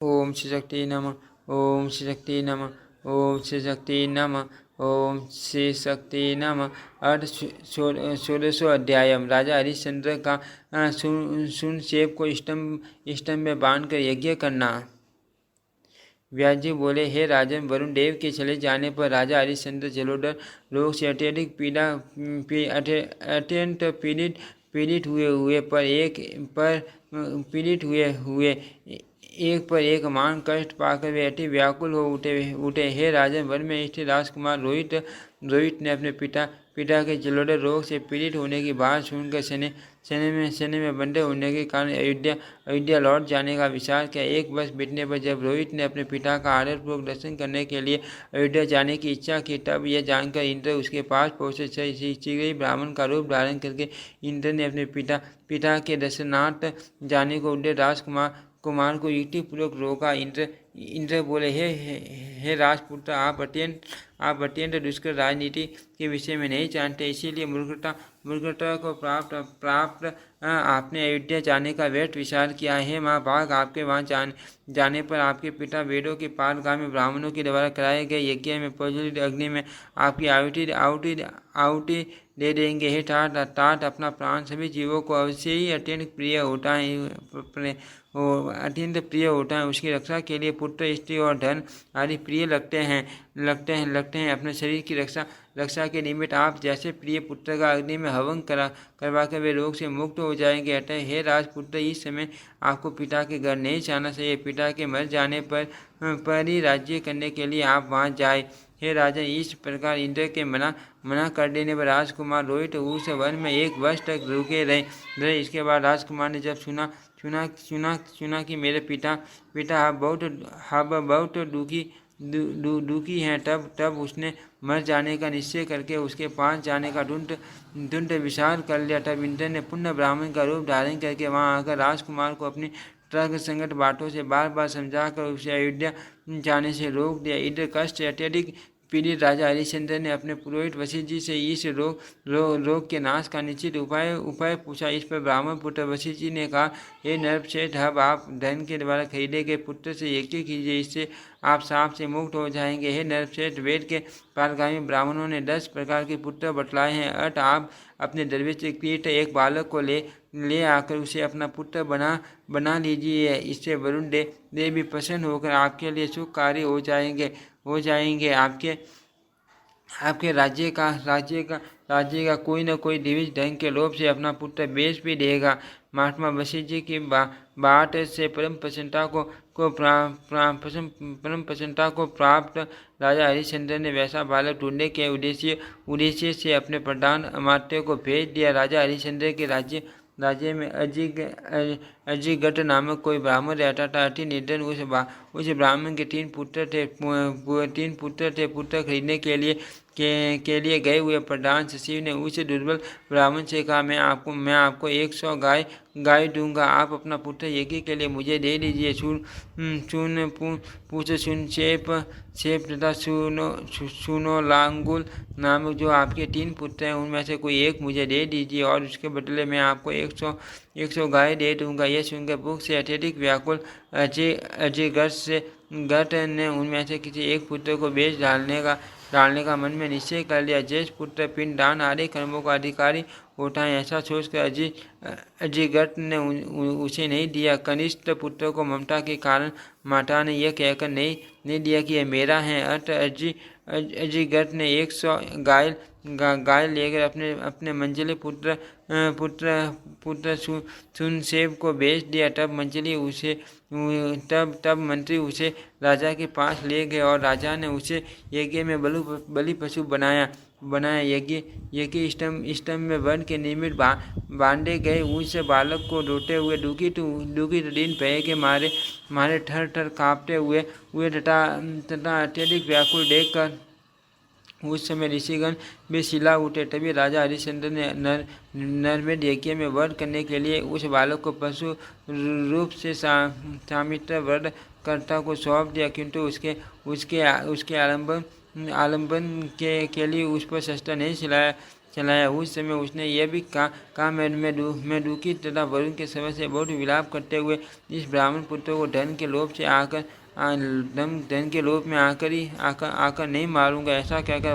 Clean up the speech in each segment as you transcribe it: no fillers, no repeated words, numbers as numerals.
ओम श्री शक्ति नमः। ओम श्री शक्ति नमः। ओम श्री शक्ति नमः। ओम श्री शक्ति नमः। अर्थ 16वां अध्याय। राजा हरिश्चंद्र का सुनशेप को स्तंभ में बांधकर यज्ञ करना। व्यास जी बोले, हे राजन, वरुण देव के चले जाने पर राजा हरिश्चंद्र जलोदर रोग से अत्यधिक अत्यंत पीड़ित हुए एक पर एक मान कष्ट पाकर वे अति व्याकुल हो उठे। हे राजन, वन में स्थित राजकुमार रोहित ने अपने पिता के जलोदर रोग से पीड़ित होने की बात सुनकर सेना में बंधे होने के कारण अयोध्या लौट जाने का विचार किया। एक वर्ष बीतने पर जब रोहित ने अपने पिता का आदरपूर्वक दर्शन करने के लिए अयोध्या जाने की इच्छा की, तब यह जानकर इंद्र उसके पास पहुंचे। शीघ्र ब्राह्मण का रूप धारण करके इंद्र ने अपने पिता के दर्शनार्थ जाने को उद्देश्य राजकुमार को युक्तिपूर्वक रोका। इंद्र बोले, हे राजपुत्र, आप अत्यंत दुष्कर राजनीति के विषय में नहीं जानते, इसीलिए मूर्खता को प्राप्त आपने अयोध्या जाने का व्यर्थ विचार किया है। महाभाग, आपके वहां जाने पर आपके पिता वेदों के पाठगामी ब्राह्मणों के द्वारा कराए गए यज्ञ में प्रज्वलित अग्नि में आपकी आहुति दे देंगे। हे तात, अपना प्राण सभी जीवों को अवश्य ही अत्यंत प्रिय होता है। उसकी रक्षा के लिए पुत्र, स्त्री और धन आदि प्रिय लगते हैं। अपने शरीर की रक्षा के निमित्त आप जैसे प्रिय पुत्र का अग्नि में हवन करवा कर वे रोग से मुक्त हो जाएंगे। अतः हे राजपुत्र, इस समय आपको पिता के घर नहीं जाना चाहिए। पिता के मर जाने पर ही राज्य करने के लिए आप वहां जाए। हे राजन, इस प्रकार इंद्र के मना कर देने पर राजकुमार रोहित उस वन में एक वर्ष तक रुके रहे। इसके बाद राजकुमार ने जब सुना कि मेरे पिता बहुत दुखी हैं, तब उसने मर जाने का निश्चय करके उसके पास जाने का ढूंढ विचार कर लिया। तब इंद्र ने पुण्य ब्राह्मण का रूप धारण करके वहां आकर राजकुमार को अपनी तर्क संगत बातों से बार समझाकर उसे अयोध्या जाने से रोक दिया। इंद्र कष्ट से अत्यधिक पीड़ित राजा हरिश्चंद्र ने अपने पुरोहित वशिष्ठ जी से इस रोग के नाश का निश्चित उपाय पूछा। इस पर ब्राह्मण पुत्र वशिष्ठ जी ने कहा, हे नरश्रेष्ठ, अब आप धन के द्वारा खरीदे गए पुत्र से यज्ञ कीजिए, इससे आप साप से मुक्त हो जाएंगे। हे नरश्रेष्ठ, वेद के पारगामी ब्राह्मणों ने 10 प्रकार के पुत्र बतलाए हैं। अतः आप अपने द्रव्य से कृत एक बालक को ले आकर उसे अपना पुत्र बना लीजिए। इससे वरुण देव भी प्रसन्न होकर आपके लिए शुभ कार्य हो जाएंगे। आपके राज्य का कोई न कोई दिव्य ढंग के लोभ से अपना पुत्र बेच भी देगा। महात्मा वशिष्ठ जी की बात से परम प्रसन्नता को प्राप्त राजा हरिश्चंद्र ने वैसा बालक ढूंढने के उद्देश्य से अपने प्रधान अमात्य को भेज दिया। राजा हरिश्चंद्र के राज्य में अजिगट नामक कोई ब्राह्मण रहता था। अति निर्धन उस ब्राह्मण के 3 पुत्र थे। पुत्र खरीदने के लिए गए हुए प्रधान सचिव ने उस दुर्बल ब्राह्मण से कहा, मैं आपको 100 गाय दूंगा, आप अपना पुत्र यज्ञ के लिए मुझे दे दीजिए। शेप तथा सुनोलांगुल नामक जो आपके 3 पुत्र हैं, उनमें से कोई एक मुझे दे दीजिए और उसके बदले में आपको 100 गाय दे दूंगा। यह सुनकर भूख से अत्यधिक व्याकुल गट ने उनमें से किसी एक पुत्र को बेच डालने का मन में निश्चय कर लिया। ज्येष्ठ पुत्र पिंडदान आदि कर्मों का अधिकारी होता है, ऐसा सोचकर अजिगट ने उसे नहीं दिया। कनिष्ठ पुत्र को ममता के कारण माता ने यह कहकर नहीं दिया कि यह मेरा है। अतः अजिगट ने 100 गाय लेकर अपने मंझले पुत्र सुनसेव को बेच दिया। तब मंत्री उसे राजा के पास ले गए और राजा ने उसे यज्ञ में बलि पशु बनाया। यज्ञ स्तंभ में वन के निमित्त बांधे गए उस बालक को रोते हुए दुखी दिन भय के मारे थर कांपते हुए तथा अत्यधिक व्याकुल देखकर उस समय ऋषिगण भी शिला उठे। तभी राजा हरिश्चंद्र ने नरमेध यज्ञ में वध करने के लिए उस बालक को पशु रूप से सामित्र वध कर्ता को सौंप दिया, किंतु उसके आलम्बन के लिए उस पर शस्त्र नहीं चलाया। उस समय उसने यह भी कहा मैं दुखी तथा वरुण के समय से बहुत विलाप करते हुए इस ब्राह्मण पुत्र को धन के लोभ से धन के लोभ में आकर नहीं मारूंगा। ऐसा कहकर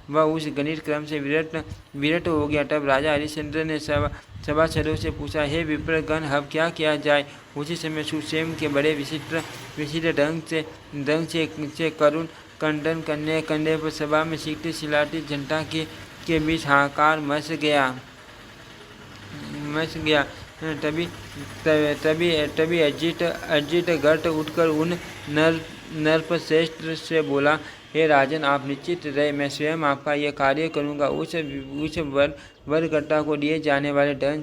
वह उस गणित क्रम से विरत हो गया। तब राजा हरिश्चंद्र ने सभासदों से पूछा, हे विप्रगण, अब क्या किया जाए। उसी समय सुक्षेम के बड़े विचित्र ढंग से करुण खंडन करने पर सभा में सीखती सिलाती जनता के बीच हाहाकार मच गया। तभी अजित गर्त उठकर उन नरपश्रेष्ठ से बोला, हे राजन, आप निश्चित रहे, मैं स्वयं आपका यह कार्य करूंगा। उस वरकर्ता को दिए जाने वाले धन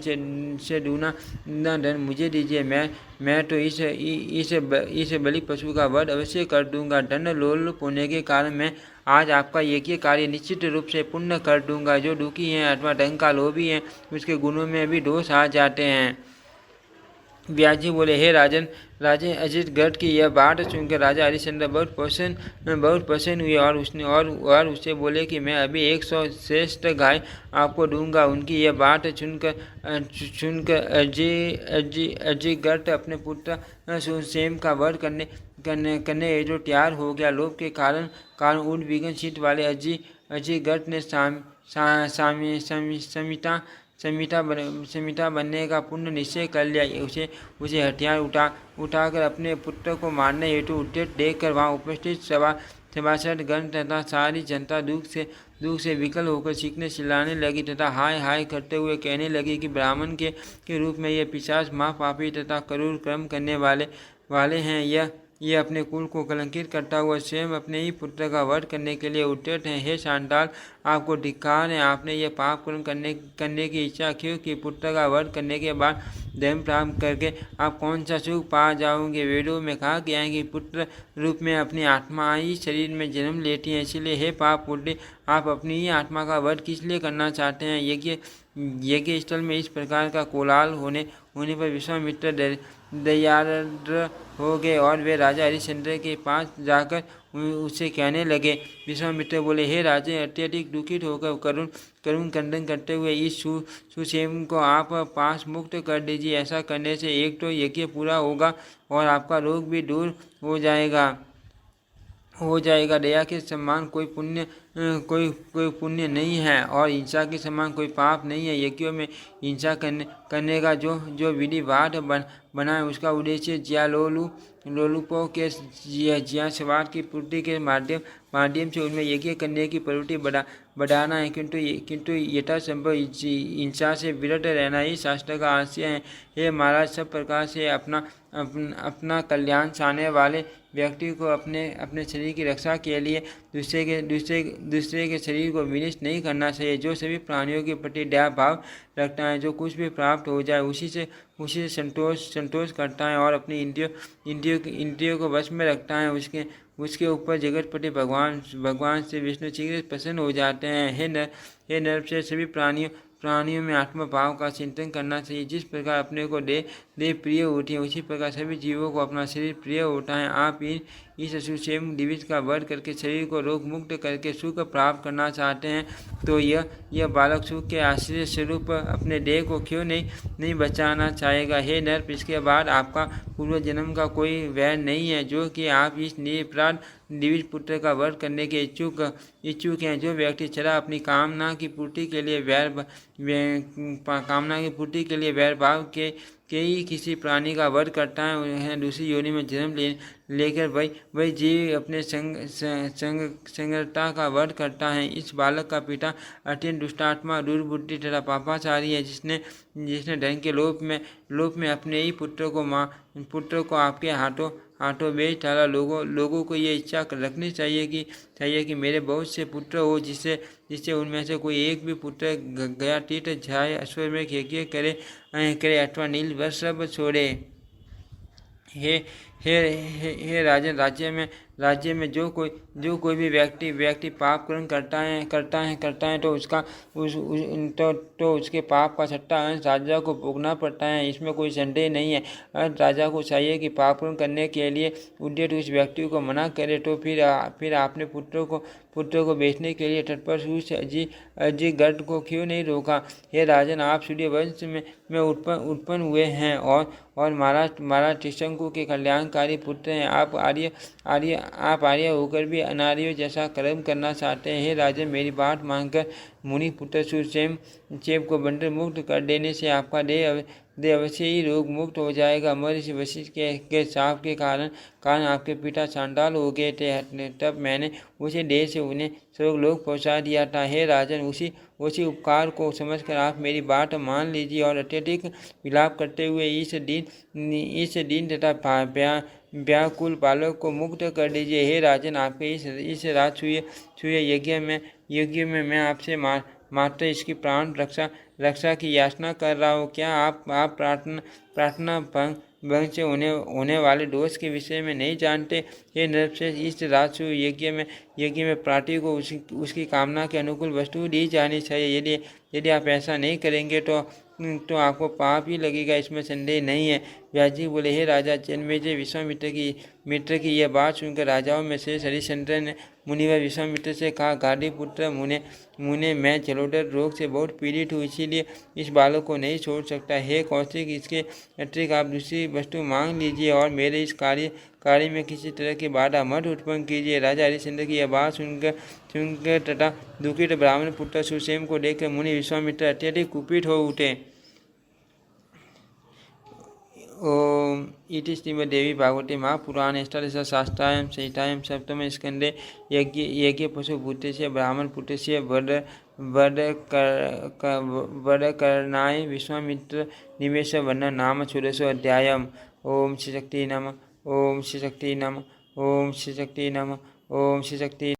से दूना धन मुझे दीजिए। मैं तो इस बलि पशु का वध अवश्य कर दूंगा। धन लोलुप होने के कारण मैं आज आपका यज्ञ कार्य निश्चित रूप से पूर्ण कर दूंगा। जो दुखी हैं अथवा धन का लोभी है, उसके गुणों में भी दोष आ जाते हैं। व्यास जी बोले, हे राजन अजित गर्त की यह बात सुनकर राजा हरिश्चंद्र बहुत प्रसन्न हुए और उससे बोले कि मैं अभी 100 श्रेष्ठ गाय आपको दूंगा। उनकी यह बात सुनकर अजित गर्त अपने पुत्र सुक्षेम का वध करने जो तैयार हो गया। लोभ के कारण उद्विग्न चित्त वाले अजित गर्त ने संमिता बनने का पूर्ण निश्चय कर लिया। उसे हथियार उठाकर अपने पुत्र को मारने हेतु उद्यत देखकर वहां उपस्थित सभासद गण तथा सारी जनता दुख से विकल होकर चीखने चिल्लाने लगी तथा हाय हाय करते हुए कहने लगी कि ब्राह्मण के रूप में यह पिशाच महापापी तथा क्रूर कर्म करने वाले हैं। ये अपने कुल को कलंकित करता हुआ स्वयं अपने ही पुत्र का वध करने के लिए उद्यत है। हे शांडाल, आपको धिक्कार है। आपने यह पाप कर्म करने की इच्छा क्यों की? पुत्र का वध करने के बाद धर्म प्राप्त करके आप कौन सा सुख पा जाओगे? वेदों में कहा गया है कि पुत्र रूप में अपनी आत्मा ही शरीर में जन्म लेती है। इसलिए हे पाप पुण्य, आप अपनी ही आत्मा का वध किस लिए करना चाहते हैं? यज्ञ स्थल में इस प्रकार का कोलाहल होने पर विश्वामित्र दयार्द्र हो गए और वे राजा हरिश्चंद्र के पास जाकर उससे कहने लगे। विश्वामित्र बोले, हे राजे, अत्यधिक दुखित होकर करुण खंडन करते हुए इस सुक्षेम को आप पास मुक्त कर दीजिए। ऐसा करने से एक तो यज्ञ पूरा होगा और आपका रोग भी दूर हो जाएगा। दया के समान कोई पुण्य नहीं है और हिंसा के समान कोई पाप नहीं है। यज्ञों में हिंसा करने का जो विधि वाद बना है, उसका उद्देश्य लोलुपों के स्वार्थ की पूर्ति के माध्यम से उनमें यज्ञ करने की प्रवृत्ति बढ़ाना है। किंतु यथासंभव हिंसा से विरत रहना ही शास्त्र का आशय है। हे महाराज, सब प्रकार से अपना कल्याण चाहने वाले व्यक्ति को अपने शरीर की रक्षा के लिए दूसरे के शरीर को विनष्ट नहीं करना चाहिए। जो सभी प्राणियों के प्रति दया भाव रखता है, जो कुछ भी प्राप्त हो जाए उसी से संतोष करता है और अपनी इंद्रियों को वश में रखता है, उसके ऊपर जगतपति भगवान से विष्णु शीघ्र प्रसन्न हो जाते हैं। हे नर से सभी प्राणियों में आत्मा भाव का चिंतन करना चाहिए। जिस प्रकार अपने को देह प्रिय होती है, उसी प्रकार सभी जीवों को अपना शरीर प्रिय होता है। आप इस सुक्षेम दिविज का वध करके शरीर को रोग मुक्त करके सुख प्राप्त करना चाहते हैं, तो यह बालक सुख के आश्रय स्वरूप अपने देह को क्यों नहीं बचाना चाहेगा। हे नर, इसके बाद आपका पूर्व जन्म का कोई वैर नहीं है, जो कि आप इस निरपराध दिविज पुत्र का वध करने के इच्छुक हैं। जो व्यक्ति सदा अपनी कामना की पूर्ति के लिए वैर भाव के ही किसी प्राणी का वध करता है, दूसरी योनि में जन्म लेकर वही जीव अपने संगता का वध करता है। इस बालक का पिता अत्यंत दुष्टात्मा, दुर्बुद्धि तथा पापाचारी है, जिसने धन के लोभ में अपने ही पुत्र को आपके हाथों बेच डाला। लोगों को ये इच्छा रखनी चाहिए कि मेरे बहुत से पुत्र हो, जिससे उनमें से कोई एक भी पुत्र गया तीर्थ जाए, अश्वमेध यज्ञ करे अथवा नील वस्त्र छोड़े। हे राजन, राज्य में जो कोई भी व्यक्ति पाप कर्म करता है तो उसका तो उसके पाप का छठा अंश राजा को भोगना पड़ता है। इसमें कोई संदेह नहीं है। राजा को चाहिए कि पाप कर्म करने के लिए उद्यत उस व्यक्ति को मना करे, तो फिर आपने पुत्रों को बेचने के लिए तट पर उस अजीगर्द को क्यों नहीं रोका? हे राजन, आप सूर्य वंश में उत्पन्न हुए हैं और महाराज त्रिशंकु के कल्याणकारी पुत्र हैं। आप आर्य होकर भी अनार्यों जैसा कर्म करना चाहते हैं। हे राजन, मेरी बात मानकर मुनि पुत्र सुरसेन को बंधन मुक्त कर देने से आपका देह अवश्य ही रोग मुक्त हो जाएगा। महर्षि वशिष्ठ के शाप के कारण आपके पिता चांडाल हो गए थे, तब मैंने उसी देह से उन्हें स्वर्गलोक पहुंचा दिया था। हे राजन, उसी उपकार को समझकर आप मेरी बात मान लीजिए और अत्यधिक विलाप करते हुए इस दीन तथा व्याकुल बालक को मुक्त कर दीजिए। हे राजन, आपके इस राजसूय यज्ञ में मैं आपसे मात्र इसकी प्राण रक्षा की याचना कर रहा हूँ। क्या आप प्रार्थना भंग से होने वाले दोष के विषय में नहीं जानते? हे नरश्रेष्ठ, इस राजसूय यज्ञ में प्रार्थी को उसकी कामना के अनुकूल वस्तु दी जानी चाहिए। यदि आप ऐसा नहीं करेंगे तो आपको पाप ही लगेगा, इसमें संदेह नहीं है। व्यास जी बोले, हे राजा जन्मेजय, विश्वामित्र की यह बात सुनकर राजाओं में से हरिश्चंद्र ने मुनिवर विश्वामित्र से कहा, गांधी पुत्र मुने, मैं जलोदर रोग से बहुत पीड़ित हूँ, इसीलिए इस बालक को नहीं छोड़ सकता। हे कौशिक, इसके अतिरिक्त आप दूसरी वस्तु मांग लीजिए और मेरे इस कार्य में किसी तरह की बाधा मत उत्पन्न कीजिए। राजा हरिश्चंद्र की यह बात सुनकर तथा दुखित ब्राह्मण पुत्र सुरसेन को देखकर मुनि विश्वामित्र अत्यधिक कुपित हो उठे। ओम इति श्रीमद्देवी भागवते महापुराणे अष्टादशशास्त्रायां संहितायां सप्तमे स्कन्धे यज्ञ पशुभूतस्य ब्राह्मणपुत्रस्य वरकरणाय विश्वामित्र निवेश वर्णन नाम षोडशोऽध्यायः। ओम श्री शक्ति नमः। ओम श्री शक्ति नमः। ओम श्री शक्ति नमः। ओम श्री शक्ति